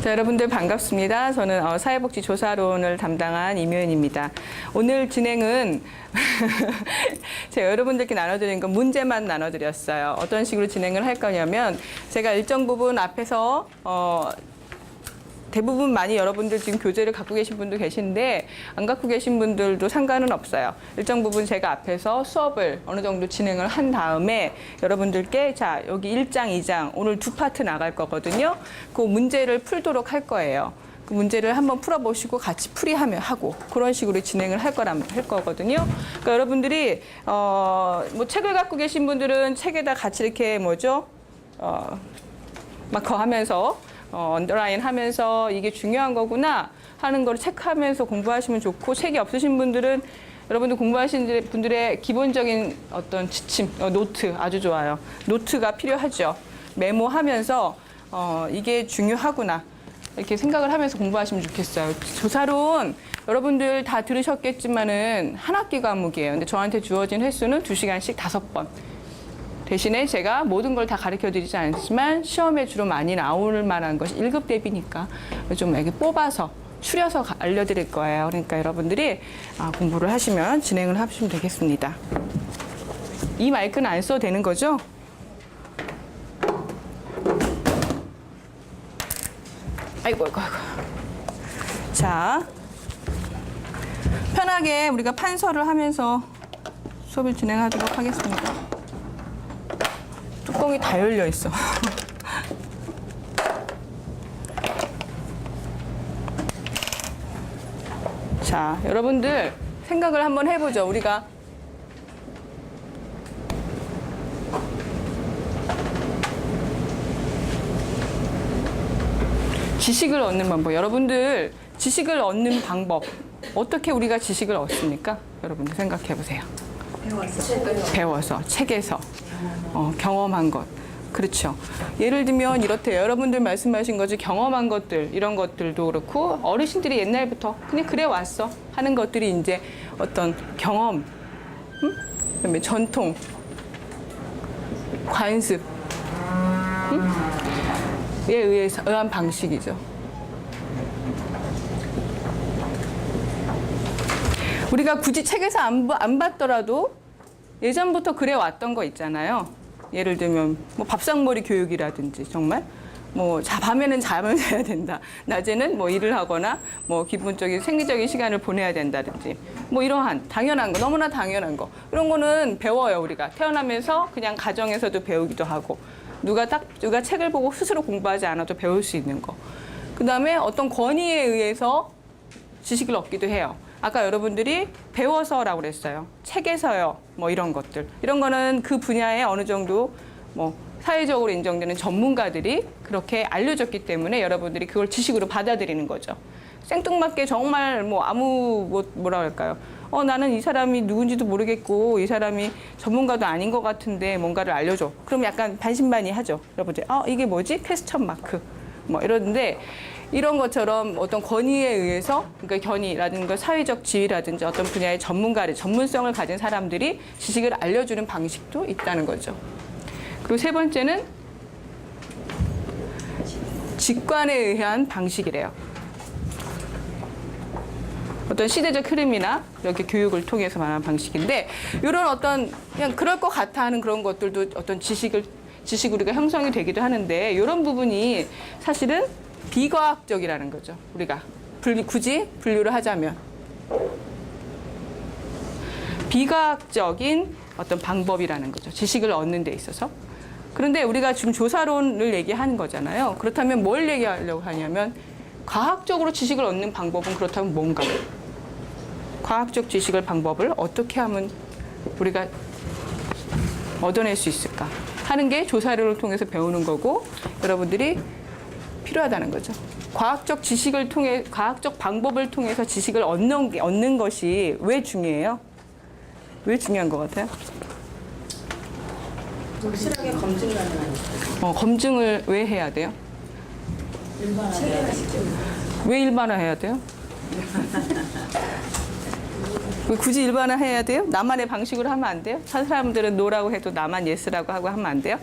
자, 여러분들 반갑습니다. 저는 사회복지조사론을 담당한 임효연입니다. 오늘 진행은 제가 여러분들께 나눠드린 건 문제만 나눠드렸어요. 어떤 식으로 진행을 할 거냐면 제가 일정 부분 앞에서 대부분 많이 여러분들 지금 교재를 갖고 계신 분도 계신데 안 갖고 계신 분들도 상관은 없어요. 일정 부분 제가 앞에서 수업을 어느 정도 진행을 한 다음에 여러분들께 자 여기 1장, 2장 오늘 두 파트 나갈 거거든요. 그 문제를 풀도록 할 거예요. 그 문제를 한번 풀어보시고 같이 풀이하며 하고 그런 식으로 진행을 할 거거든요. 그러니까 여러분들이 뭐 책을 갖고 계신 분들은 책에다 같이 이렇게 마커하면서 언더라인 하면서 이게 중요한 거구나 하는 걸 체크하면서 공부하시면 좋고, 책이 없으신 분들은 여러분들 공부하시는 분들의 기본적인 어떤 지침, 노트 아주 좋아요. 노트가 필요하죠. 메모하면서 이게 중요하구나 이렇게 생각을 하면서 공부하시면 좋겠어요. 조사론 여러분들 다 들으셨겠지만은 한 학기 과목이에요. 근데 저한테 주어진 횟수는 2시간씩 5번. 대신에 제가 모든 걸 다 가르쳐 드리지 않지만 시험에 주로 많이 나올 만한 것이 1급 대비니까 좀 이렇게 뽑아서 추려서 알려드릴 거예요. 그러니까 여러분들이 공부를 하시면 진행을 하시면 되겠습니다. 이 마이크는 안 써도 되는 거죠? 아이고. 자, 편하게 우리가 판서를 하면서 수업을 진행하도록 하겠습니다. 뚜껑이 다 열려 있어. 자, 여러분들 생각을 한번 해보죠. 우리가 지식을 얻는 방법. 여러분들 지식을 얻는 방법. 어떻게 우리가 지식을 얻습니까? 여러분들 생각해 보세요. 배워서, 책에서. 경험한 것. 그렇죠. 예를 들면 이렇대요. 여러분들 말씀하신 거지 경험한 것들, 이런 것들도 그렇고 어르신들이 옛날부터 그냥 그래 왔어 하는 것들이 이제 어떤 경험, 그다음에 전통, 관습, 에 의한 방식이죠. 우리가 굳이 책에서 안 봤더라도 예전부터 그래 왔던 거 있잖아요. 예를 들면 뭐 밥상머리 교육이라든지 정말 밤에는 잠을 자야 된다. 낮에는 일을 하거나 기본적인 생리적인 시간을 보내야 된다든지 이러한 당연한 거, 너무나 당연한 거. 이런 거는 배워요, 우리가. 태어나면서 그냥 가정에서도 배우기도 하고 누가 책을 보고 스스로 공부하지 않아도 배울 수 있는 거. 그다음에 어떤 권위에 의해서 지식을 얻기도 해요. 아까 여러분들이 배워서라고 그랬어요. 책에서요. 이런 것들. 이런 거는 그 분야에 어느 정도 사회적으로 인정되는 전문가들이 그렇게 알려줬기 때문에 여러분들이 그걸 지식으로 받아들이는 거죠. 생뚱맞게 정말 뭐라 그럴까요? 나는 이 사람이 누군지도 모르겠고 이 사람이 전문가도 아닌 것 같은데 뭔가를 알려줘. 그럼 약간 반신반의하죠. 여러분들 이게 뭐지? 퀘스천 마크. 이러는데 이런 것처럼 어떤 권위에 의해서, 그러니까 권위라든가 사회적 지위라든지 어떤 분야의 전문성을 가진 사람들이 지식을 알려주는 방식도 있다는 거죠. 그리고 세 번째는 직관에 의한 방식이래요. 어떤 시대적 흐름이나 이렇게 교육을 통해서 말하는 방식인데, 이런 어떤 그냥 그럴 것 같아 하는 그런 것들도 어떤 지식 우리가 형성이 되기도 하는데, 이런 부분이 사실은 비과학적이라는 거죠. 우리가 굳이 분류를 하자면 비과학적인 어떤 방법이라는 거죠. 지식을 얻는 데 있어서. 그런데 우리가 지금 조사론을 얘기하는 거잖아요. 그렇다면 뭘 얘기하려고 하냐면 과학적으로 지식을 얻는 방법은 그렇다면 뭔가? 과학적 방법을 어떻게 하면 우리가 얻어낼 수 있을까 하는 게 조사론을 통해서 배우는 거고, 여러분들이 필요하다는 거죠. 과학적 방법을 통해서 지식을 얻는 것이 왜 중요해요? 왜 중요한 것 같아요? 확실하게 검증 가능하니까. 검증을 왜 해야 돼요? 왜 일반화해야 돼요? 왜 굳이 일반화해야 돼요? 나만의 방식으로 하면 안 돼요? 사람들은 노라고 해도 나만 예스라고 하고 하면 안 돼요?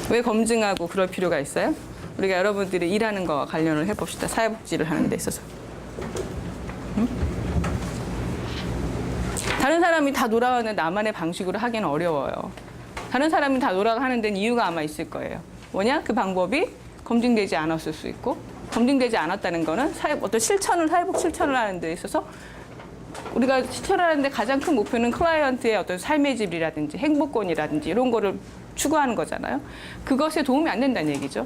왜 검증하고 그럴 필요가 있어요? 우리가 여러분들이 일하는 거와 관련을 해봅시다. 사회복지를 하는 데 있어서. 다른 사람이 다 돌아가는 나만의 방식으로 하기는 어려워요. 다른 사람이 다 돌아가는 데는 이유가 아마 있을 거예요. 뭐냐? 그 방법이 검증되지 않았을 수 있고, 검증되지 않았다는 거는 어떤 사회복 실천을 하는 데 있어서 우리가 실천하는데 가장 큰 목표는 클라이언트의 어떤 삶의 질이라든지 행복권이라든지 이런 거를 추구하는 거잖아요. 그것에 도움이 안 된다는 얘기죠.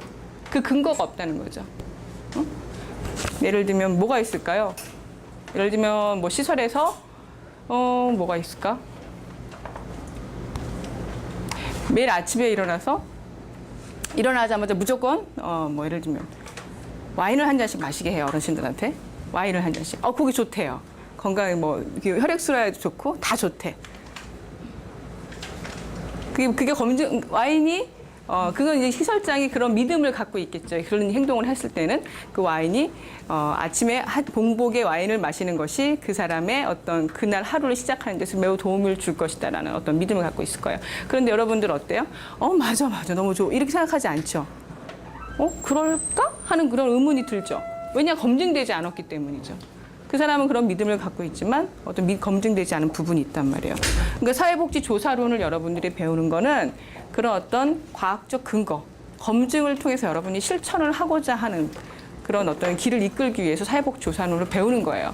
그 근거가 없다는 거죠. 예를 들면 뭐가 있을까요? 예를 들면 뭐 시설에서 뭐가 있을까? 매일 아침에 일어나자마자 무조건 뭐 예를 들면 와인을 한 잔씩 마시게 해요. 어르신들한테 와인을 한 잔씩. 그게 좋대요. 건강에 뭐 혈액순환에도 좋고 다 좋대. 그게 검증 와인이 그건 이제 시설장이 그런 믿음을 갖고 있겠죠. 그런 행동을 했을 때는 그 와인이 아침에 공복에 와인을 마시는 것이 그 사람의 어떤 그날 하루를 시작하는 데서 매우 도움을 줄 것이다라는 어떤 믿음을 갖고 있을 거예요. 그런데 여러분들 어때요? 맞아 너무 좋아 이렇게 생각하지 않죠. 그럴까 하는 그런 의문이 들죠. 왜냐 검증되지 않았기 때문이죠. 그 사람은 그런 믿음을 갖고 있지만 어떤 검증되지 않은 부분이 있단 말이에요. 그러니까 사회복지 조사론을 여러분들이 배우는 거는 그런 어떤 과학적 근거, 검증을 통해서 여러분이 실천을 하고자 하는 그런 어떤 길을 이끌기 위해서 사회복지 조사론을 배우는 거예요.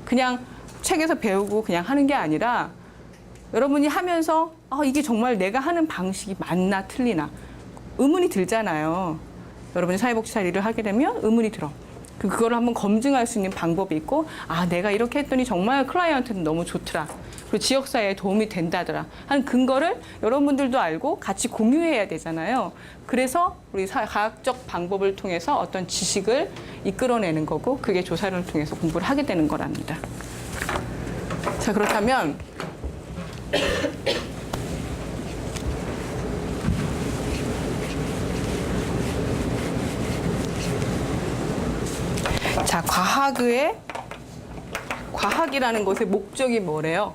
그냥 책에서 배우고 그냥 하는 게 아니라 여러분이 하면서 이게 정말 내가 하는 방식이 맞나 틀리나 의문이 들잖아요. 여러분이 사회복지사 일을 하게 되면 의문이 들어. 그거를 한번 검증할 수 있는 방법이 있고 내가 이렇게 했더니 정말 클라이언트는 너무 좋더라. 그리고 지역사회에 도움이 된다더라 하는 근거를 여러분들도 알고 같이 공유해야 되잖아요. 그래서 우리 과학적 방법을 통해서 어떤 지식을 이끌어내는 거고 그게 조사를 통해서 공부를 하게 되는 거랍니다. 자, 그렇다면 자, 과학이라는 것의 목적이 뭐래요?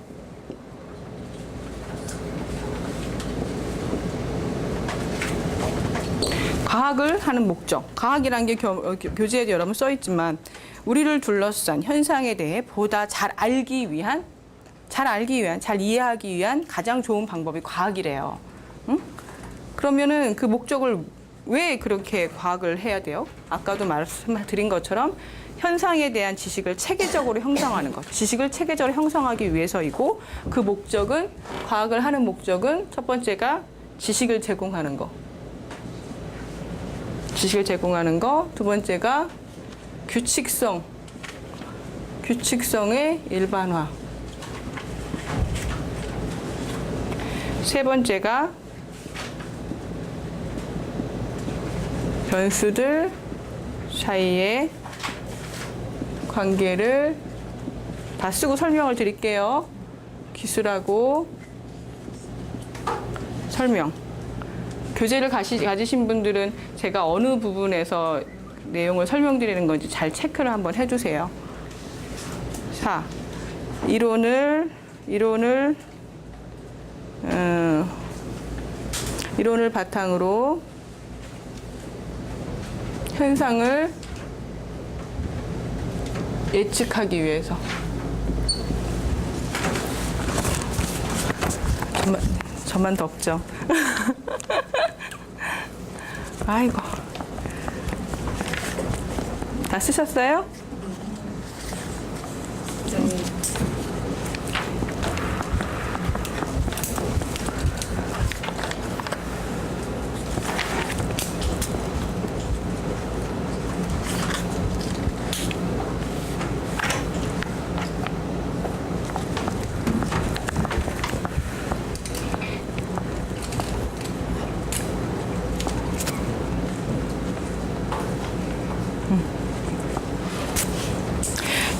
과학을 하는 목적. 과학이라는 게 교재에도 여러 번 써 있지만 우리를 둘러싼 현상에 대해 보다 잘 알기 위한, 잘 이해하기 위한 가장 좋은 방법이 과학이래요. 응? 그러면은 그 목적을 왜 그렇게 과학을 해야 돼요? 아까도 말씀드린 것처럼 현상에 대한 지식을 체계적으로 형성하는 것. 지식을 체계적으로 형성하기 위해서이고 그 목적은, 과학을 하는 목적은 첫 번째가 지식을 제공하는 거. 지식을 제공하는 거. 두 번째가 규칙성의 일반화. 세 번째가 변수들 사이의 관계를 다 쓰고 설명을 드릴게요. 기술하고 설명. 교재를 가지신 분들은 제가 어느 부분에서 내용을 설명드리는 건지 잘 체크를 한번 해주세요. 자, 이론을 바탕으로 현상을 예측하기 위해서 저만 덥죠. 아이고, 다 쓰셨어요?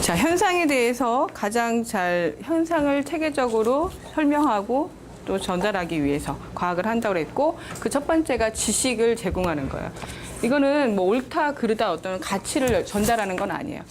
자, 현상에 대해서 현상을 체계적으로 설명하고 또 전달하기 위해서 과학을 한다고 했고, 그 첫 번째가 지식을 제공하는 거예요. 이거는 뭐 옳다 그르다 어떤 가치를 전달하는 건 아니에요.